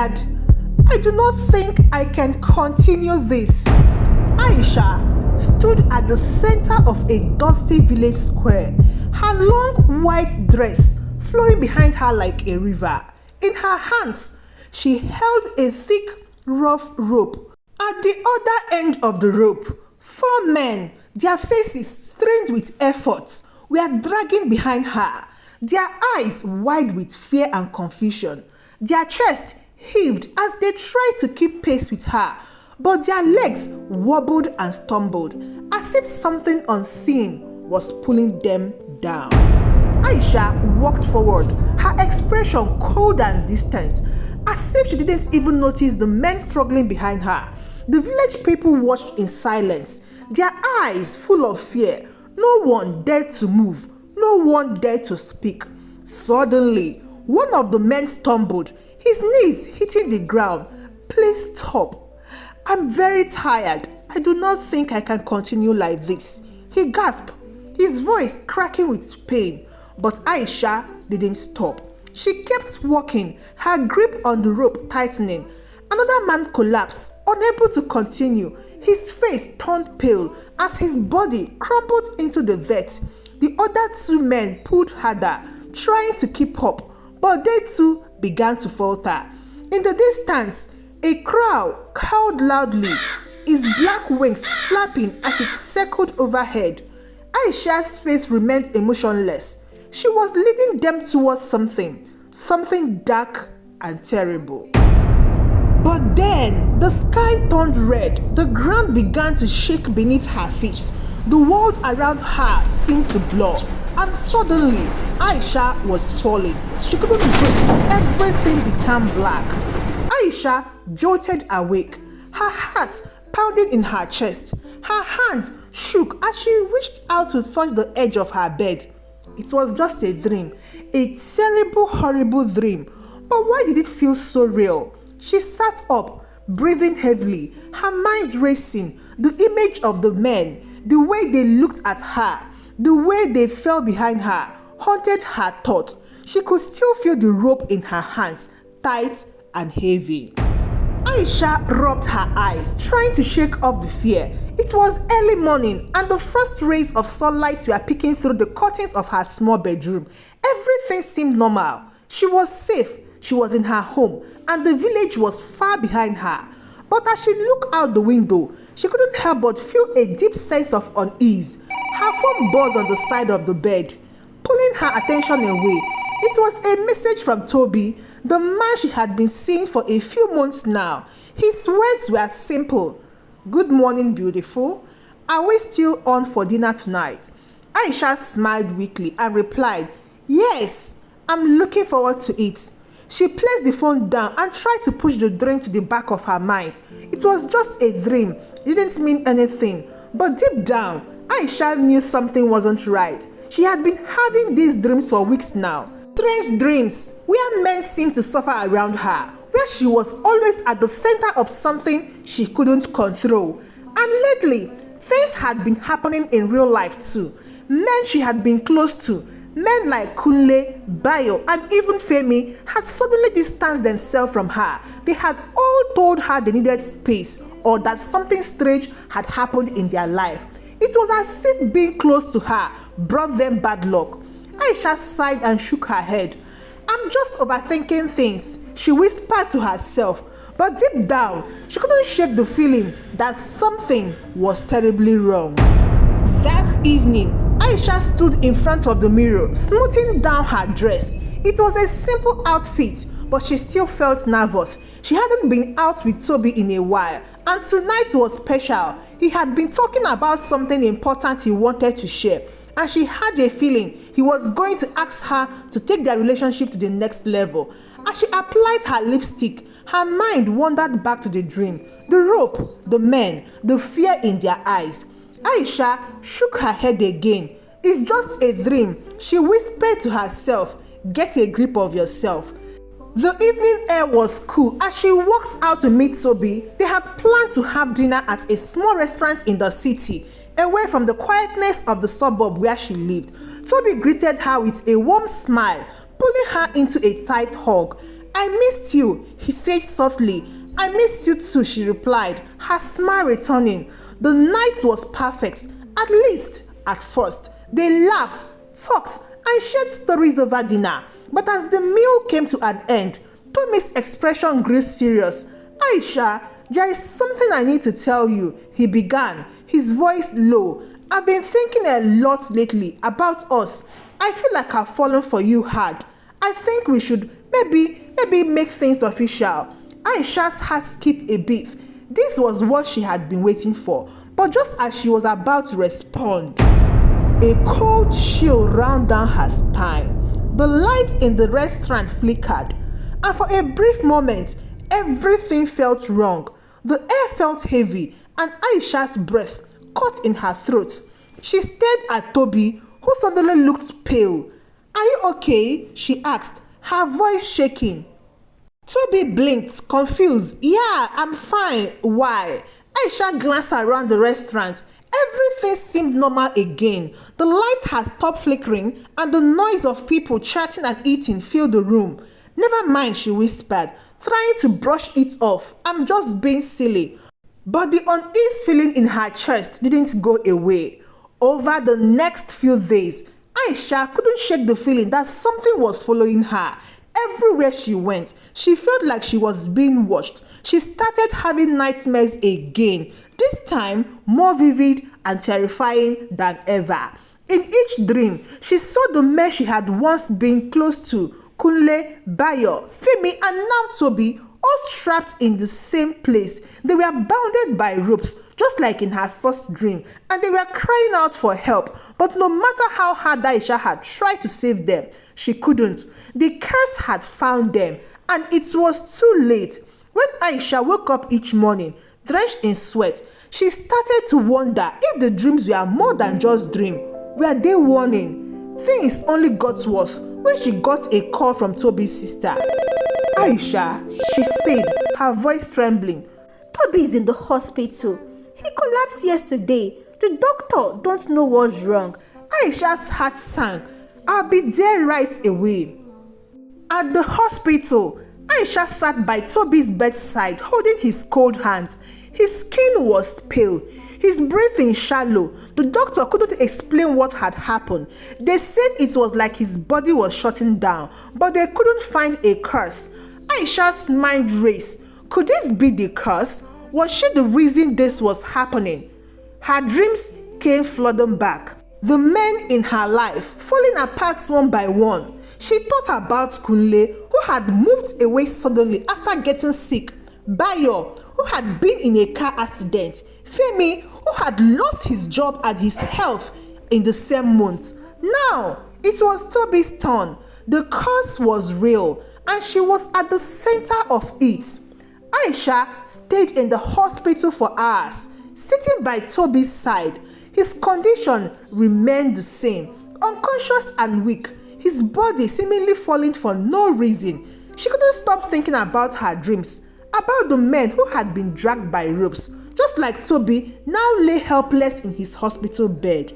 tired. I do not think I can continue this. Aisha stood at the center of a dusty village square, her long white dress flowing behind her like a river. In her hands, she held a thick, rough rope. At the other end of the rope, 4 men, their faces strained with effort, were dragging behind her, their eyes wide with fear and confusion. Their chests heaved as they tried to keep pace with her, but their legs wobbled and stumbled, as if something unseen was pulling them down. Aisha walked forward, her expression cold and distant, as if she didn't even notice the men struggling behind her. The village people watched in silence, their eyes full of fear. No one dared to move, no one dared to speak. Suddenly, one of the men stumbled, his knees hitting the ground. "Please stop. I'm very tired. I do not think I can continue like this," he gasped, his voice cracking with pain. But Aisha didn't stop. She kept walking, her grip on the rope tightening. Another man collapsed, unable to continue. His face turned pale as his body crumbled into the dirt. The other 2 men pulled harder, trying to keep up, but they too began to falter. In the distance, a crow cawed loudly, its black wings flapping as it circled overhead. Aisha's face remained emotionless. She was leading them towards something dark and terrible. But then, the sky turned red, the ground began to shake beneath her feet. The world around her seemed to blur, and suddenly, Aisha was falling. She couldn't breathe, everything became black. Aisha jolted awake, her heart pounding in her chest. Her hands shook as she reached out to touch the edge of her bed. It was just a dream, a terrible, horrible dream. But why did it feel so real? She sat up, breathing heavily, her mind racing. The image of the men, the way they looked at her, the way they fell behind her, haunted her thought. She could still feel the rope in her hands, tight and heavy. Aisha rubbed her eyes, trying to shake off the fear. It was early morning, and the first rays of sunlight were peeking through the curtains of her small bedroom. Everything seemed normal. She was safe, she was in her home, and the village was far behind her. But as she looked out the window, she couldn't help but feel a deep sense of unease. Her phone buzzed on the side of the bed, pulling her attention away. It was a message from Toby, the man she had been seeing for a few months now. His words were simple. "Good morning, beautiful. Are we still on for dinner tonight?" Aisha smiled weakly and replied, "Yes, I'm looking forward to it." She placed the phone down and tried to push the dream to the back of her mind. It was just a dream. It didn't mean anything. But deep down, Aisha knew something wasn't right. She had been having these dreams for weeks now. Strange dreams where men seemed to suffer around her, where she was always at the center of something she couldn't control. And lately, things had been happening in real life too. Men she had been close to, men like Kunle, Bayo, and even Femi had suddenly distanced themselves from her. They had all told her they needed space or that something strange had happened in their life. It was as if being close to her brought them bad luck. Aisha sighed and shook her head. "I'm just overthinking things," she whispered to herself. But deep down, she couldn't shake the feeling that something was terribly wrong. That evening, Aisha stood in front of the mirror, smoothing down her dress. It was a simple outfit, but she still felt nervous. She hadn't been out with Toby in a while, and tonight was special. He had been talking about something important he wanted to share, and she had a feeling he was going to ask her to take their relationship to the next level. As she applied her lipstick, her mind wandered back to the dream, the rope, the men, the fear in their eyes. Aisha shook her head again. "It's just a dream," she whispered to herself. "Get a grip of yourself." The evening air was cool. As she walked out to meet Toby, they had planned to have dinner at a small restaurant in the city, away from the quietness of the suburb where she lived. Toby greeted her with a warm smile, pulling her into a tight hug. I missed you, he said softly. I missed you too, she replied, her smile returning. The night was perfect, at least at first. They laughed, talked, and shared stories over dinner. But as the meal came to an end, Tommy's expression grew serious. Aisha, there is something I need to tell you, he began, his voice low. I've been thinking a lot lately about us. I feel like I've fallen for you hard. I think we should maybe make things official. Aisha's heart skipped a beat. This was what she had been waiting for. But just as she was about to respond, a cold chill ran down her spine. The light in the restaurant flickered, and for a brief moment, everything felt wrong. The air felt heavy, and Aisha's breath caught in her throat. She stared at Toby, who suddenly looked pale. Are you okay? She asked, her voice shaking. Toby blinked, confused. Yeah, I'm fine. Why? Aisha glanced around the restaurant. Everything seemed normal again. The light had stopped flickering, and the noise of people chatting and eating filled the room. Never mind, she whispered, trying to brush it off. I'm just being silly. But the unease feeling in her chest didn't go away. Over the next few days, Aisha couldn't shake the feeling that something was following her. Everywhere she went, she felt like she was being watched. She started having nightmares again, this time more vivid and terrifying than ever. In each dream, she saw the men she had once been close to, Kunle, Bayo, Femi, and now Toby, all strapped in the same place. They were bounded by ropes, just like in her first dream, and they were crying out for help. But no matter how hard Aisha had tried to save them, she couldn't. The curse had found them, and it was too late. When Aisha woke up each morning, drenched in sweat, she started to wonder if the dreams were more than just dreams. Were they warning? Things only got worse when she got a call from Toby's sister. Aisha, she said, her voice trembling. Toby is in the hospital. He collapsed yesterday. The doctor don't know what's wrong. Aisha's heart sank. I'll be there right away. At the hospital, Aisha sat by Toby's bedside, holding his cold hands. His skin was pale, his breathing shallow. The doctor couldn't explain what had happened. They said it was like his body was shutting down, but they couldn't find a curse. Aisha's mind raced. Could this be the curse? Was she the reason this was happening? Her dreams came flooding back. The men in her life falling apart one by one. She thought about Kunle, who had moved away suddenly after getting sick. Bayo, who had been in a car accident. Femi, who had lost his job and his health in the same month. Now, it was Toby's turn. The curse was real, and she was at the center of it. Aisha stayed in the hospital for hours, sitting by Toby's side. His condition remained the same, unconscious and weak, his body seemingly falling for no reason. She couldn't stop thinking about her dreams, about the men who had been dragged by ropes, just like Toby now lay helpless in his hospital bed.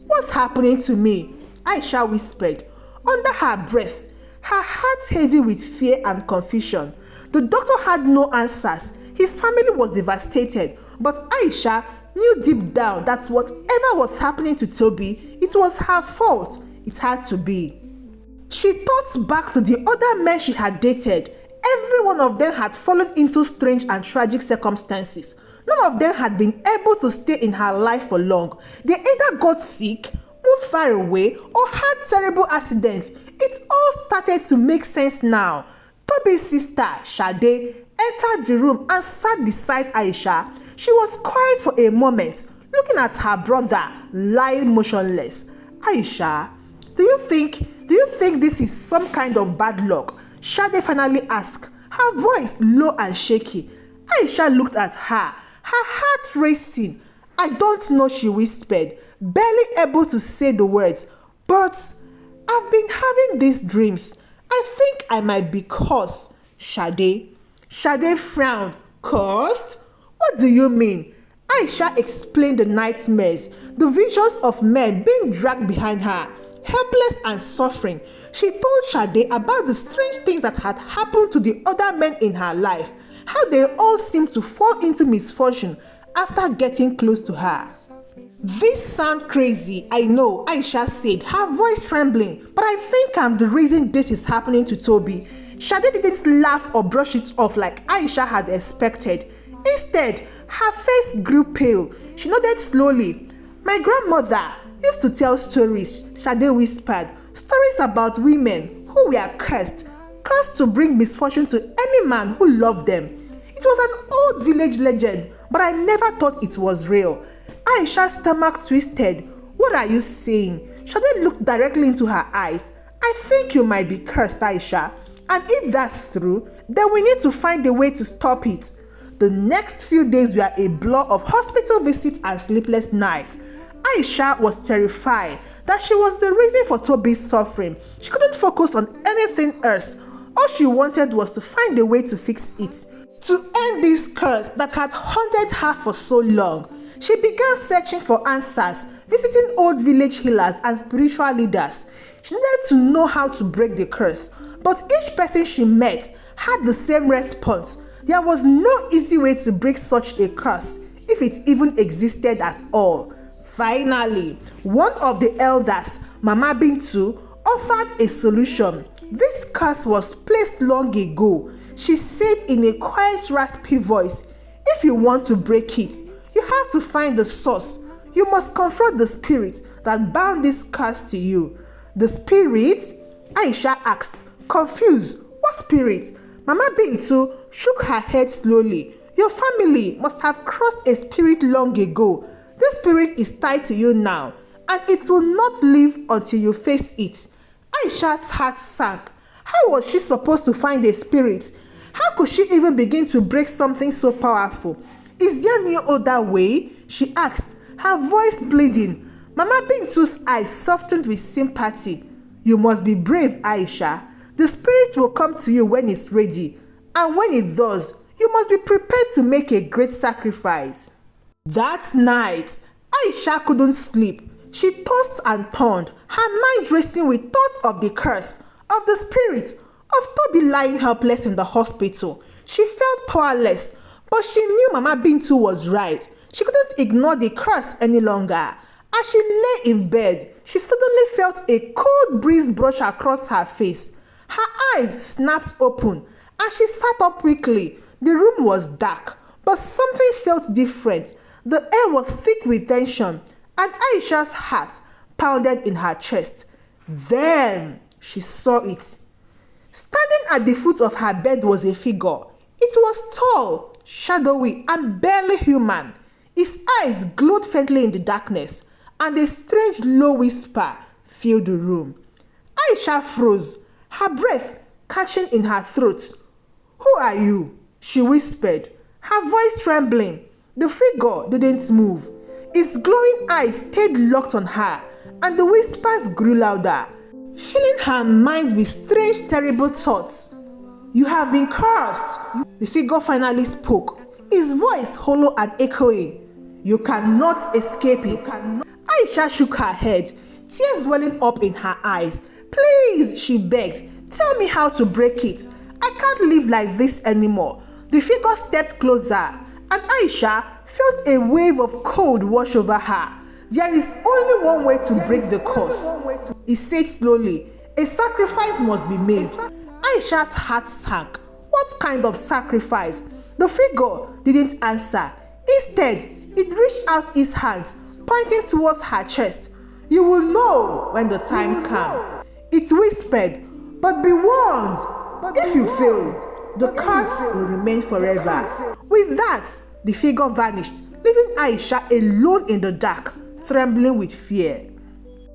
What's happening to me? Aisha whispered, under her breath, her heart heavy with fear and confusion. The doctor had no answers. His family was devastated, but Aisha knew deep down that whatever was happening to Toby, it was her fault. It had to be. She thought back to the other men she had dated. Every one of them had fallen into strange and tragic circumstances. None of them had been able to stay in her life for long. They either got sick, moved far away, or had terrible accidents. It all started to make sense now. Toby's sister, Sade, entered the room and sat beside Aisha. She was quiet for a moment, looking at her brother lying motionless. Aisha, do you think this is some kind of bad luck? Sade finally asked, her voice low and shaky. Aisha looked at her, her heart racing. I don't know, she whispered, barely able to say the words. But I've been having these dreams. I think I might be cursed. Sade frowned. Cursed? What do you mean? Aisha explained the nightmares, the visions of men being dragged behind her. helpless and suffering. She told Shade about the strange things that had happened to the other men in her life, how they all seemed to fall into misfortune after getting close to her. This sounds crazy, I know, Aisha said, her voice trembling, but I think I'm the reason this is happening to Toby. Shade didn't laugh or brush it off like Aisha had expected. Instead, her face grew pale. She nodded slowly. My grandmother used to tell stories, Shade whispered, stories about women who were cursed to bring misfortune to any man who loved them. It was an old village legend, but I never thought it was real. Aisha's stomach twisted. What are you saying? Shade looked directly into her eyes. I think you might be cursed, Aisha. And if that's true, then we need to find a way to stop it. The next few days were a blur of hospital visits and sleepless nights. Aisha was terrified that she was the reason for Toby's suffering. She couldn't focus on anything else. All she wanted was to find a way to fix it, to end this curse that had haunted her for so long. She began searching for answers, visiting old village healers and spiritual leaders. She needed to know how to break the curse, but each person she met had the same response. There was no easy way to break such a curse, if it even existed at all. Finally, one of the elders, Mama Bintu, offered a solution. This curse was placed long ago, she said in a quiet, raspy voice. If you want to break it, you have to find the source. You must confront the spirit that bound this curse to you. The spirit? Aisha asked, confused. What spirit? Mama Bintu shook her head slowly. Your family must have crossed a spirit long ago. This spirit is tied to you now, and it will not leave until you face it. Aisha's heart sank. How was she supposed to find a spirit? How could she even begin to break something so powerful? Is there no other way? She asked, her voice bleeding. Mama Bintu's eyes softened with sympathy. You must be brave, Aisha. The spirit will come to you when it's ready, and when it does, you must be prepared to make a great sacrifice. That night, Aisha couldn't sleep. She tossed and turned, her mind racing with thoughts of the curse, of the spirit, of Toby lying helpless in the hospital. She felt powerless, but she knew Mama Bintu was right. She couldn't ignore the curse any longer. As she lay in bed, she suddenly felt a cold breeze brush across her face. Her eyes snapped open, and she sat up quickly. The room was dark, but something felt different. The air was thick with tension, and Aisha's heart pounded in her chest. Then she saw it. Standing at the foot of her bed was a figure. It was tall, shadowy, and barely human. His eyes glowed faintly in the darkness, and a strange low whisper filled the room. Aisha froze, her breath catching in her throat. Who are you? She whispered, her voice trembling. The figure didn't move. His glowing eyes stayed locked on her, and the whispers grew louder, filling her mind with strange, terrible thoughts. You have been cursed. The figure finally spoke, his voice hollow and echoing. You cannot escape it. Aisha shook her head, tears welling up in her eyes. Please, she begged, tell me how to break it. I can't live like this anymore. The figure stepped closer, and Aisha felt a wave of cold wash over her. There is only one way to break the curse, he said slowly. A sacrifice must be made. Aisha's heart sank. What kind of sacrifice? The figure didn't answer. Instead, it reached out its hands, pointing towards her chest. You will know when the time comes. It whispered, but be warned. If you fail, the curse will remain forever. With that, the figure vanished, leaving Aisha alone in the dark, trembling with fear.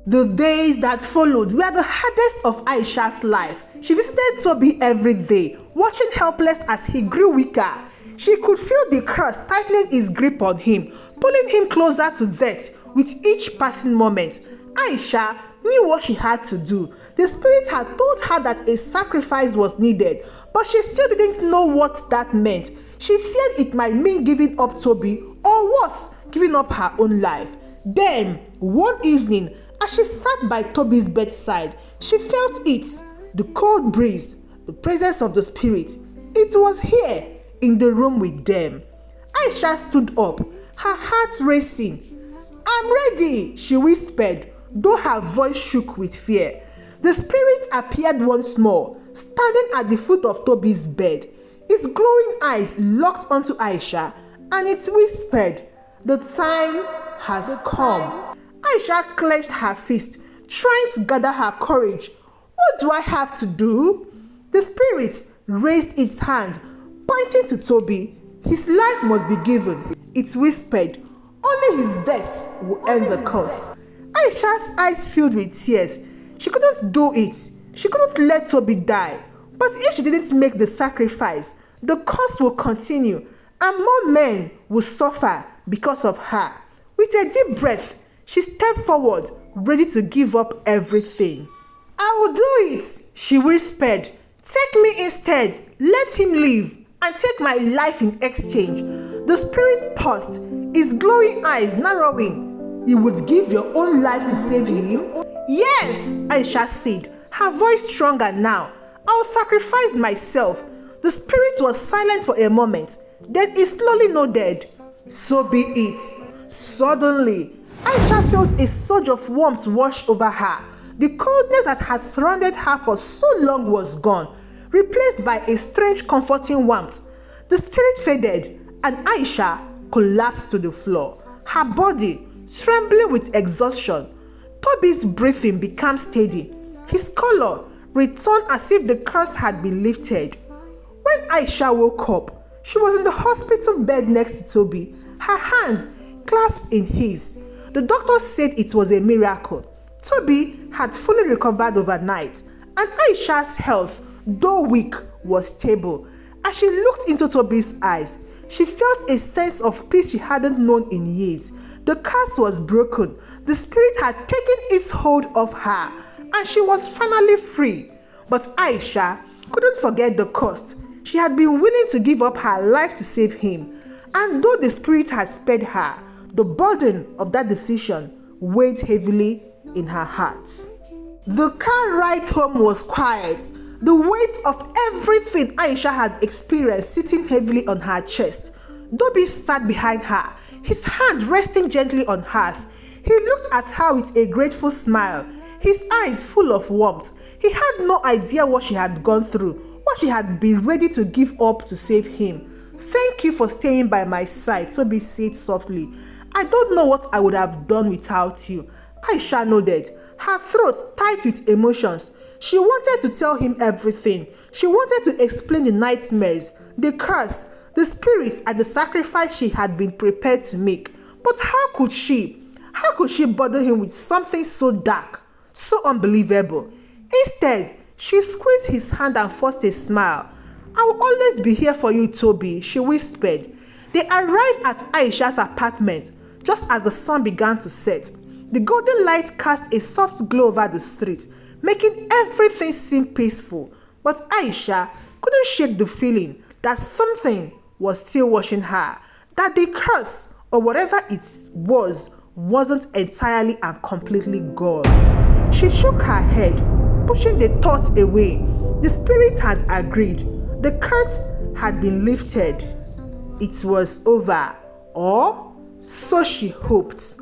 The days that followed were the hardest of Aisha's life. She visited Toby every day, watching helpless as he grew weaker. She could feel the curse tightening its grip on him, pulling him closer to death with each passing moment. Aisha knew what she had to do. The spirit had told her that a sacrifice was needed, but she still didn't know what that meant. She feared it might mean giving up Toby, or worse, giving up her own life. Then, one evening, As she sat by Toby's bedside, she felt it, the cold breeze, the presence of the spirit. It was here, in the room with them. Aisha stood up, her heart racing. "I'm ready," she whispered, though her voice shook with fear. The spirit appeared once more, standing at the foot of Toby's bed. Its glowing eyes locked onto Aisha, and it whispered, "The time has come." Aisha clenched her fist, trying to gather her courage. "What do I have to do?" The spirit raised its hand, pointing to Toby. "His life must be given," it whispered. "Only his death will end the curse." Aisha's eyes filled with tears. She couldn't do it. She couldn't let Toby die. But if she didn't make the sacrifice, the curse will continue, and more men will suffer because of her. With a deep breath, she stepped forward, ready to give up everything. "I will do it," she whispered. "Take me instead. Let him live, and take my life in exchange." The spirit paused, his glowing eyes narrowing. "You would give your own life to save him?" "Yes," Aisha said, her voice stronger now. "I will sacrifice myself." The spirit was silent for a moment. Then it slowly nodded. "So be it." Suddenly, Aisha felt a surge of warmth wash over her. The coldness that had surrounded her for so long was gone, replaced by a strange comforting warmth. The spirit faded, and Aisha collapsed to the floor, her body trembling with exhaustion. Toby's breathing became steady. His color returned as if the curse had been lifted. When Aisha woke up, she was in the hospital bed next to Toby, her hand clasped in his. The doctor said it was a miracle. Toby had fully recovered overnight, and Aisha's health, though weak, was stable. As she looked into Toby's eyes, she felt a sense of peace she hadn't known in years. The curse was broken. The spirit had taken its hold of her, and she was finally free. But Aisha couldn't forget the cost. She had been willing to give up her life to save him. And though the spirit had spared her, the burden of that decision weighed heavily in her heart. The car ride home was quiet, the weight of everything Aisha had experienced sitting heavily on her chest. Toby sat behind her, his hand resting gently on hers. He looked at her with a grateful smile, his eyes full of warmth. He had no idea what she had gone through, what she had been ready to give up to save him. "Thank you for staying by my side," Toby said softly. "I don't know what I would have done without you." Aisha nodded, her throat tight with emotions. She wanted to tell him everything. She wanted to explain the nightmares, the curse, the spirits, and the sacrifice she had been prepared to make. But how could she? How could she burden him with something so dark, so unbelievable? Instead, she squeezed his hand and forced a smile. "I will always be here for you, Toby," she whispered. They arrived at Aisha's apartment just as the sun began to set. The golden light cast a soft glow over the street, making everything seem peaceful. But Aisha couldn't shake the feeling that something was still watching her, that the curse, or whatever it was, wasn't entirely and completely gone. She shook her head, pushing the thoughts away. The spirit had agreed. The curse had been lifted. It was over, or so she hoped.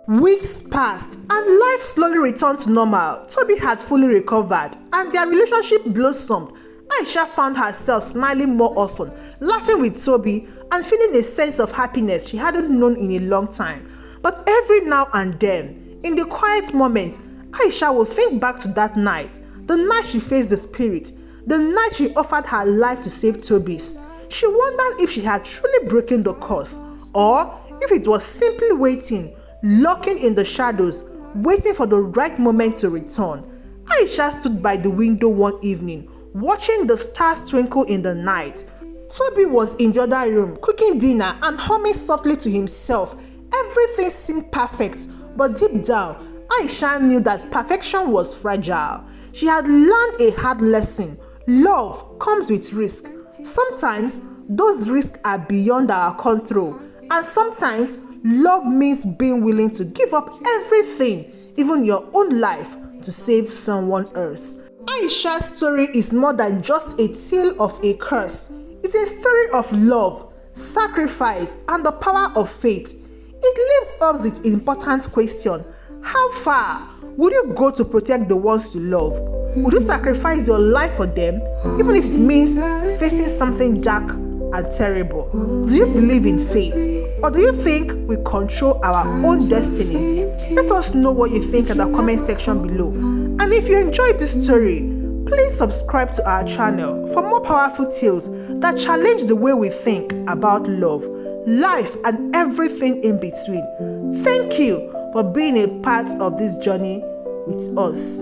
Weeks passed, and life slowly returned to normal. Toby had fully recovered, and their relationship blossomed. Aisha found herself smiling more often, laughing with Toby, and feeling a sense of happiness she hadn't known in a long time. But every now and then, in the quiet moments, Aisha would think back to that night, the night she faced the spirit, the night she offered her life to save Toby's. She wondered if she had truly broken the curse, or if it was simply waiting, lurking in the shadows, waiting for the right moment to return. Aisha stood by the window one evening, watching the stars twinkle in the night. Toby was in the other room, cooking dinner and humming softly to himself. Everything seemed perfect, but deep down, Aisha knew that perfection was fragile. She had learned a hard lesson. Love comes with risk. Sometimes, those risks are beyond our control, and sometimes, Love means being willing to give up everything, even your own life, to save someone else. Aisha's story is more than just a tale of a curse. It's a story of love, sacrifice, and the power of faith. It leaves us with an important question. How far would you go to protect the ones you love? Would you sacrifice your life for them, even if it means facing something dark and terrible? Do you believe in fate, or do you think we control our own destiny? Let us know what you think in the comment section below. And if you enjoyed this story, please subscribe to our channel for more powerful tales that challenge the way we think about love, life, and everything in between. Thank you for being a part of this journey with us.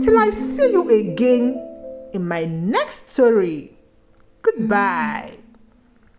Till I see you again in my next story. Goodbye.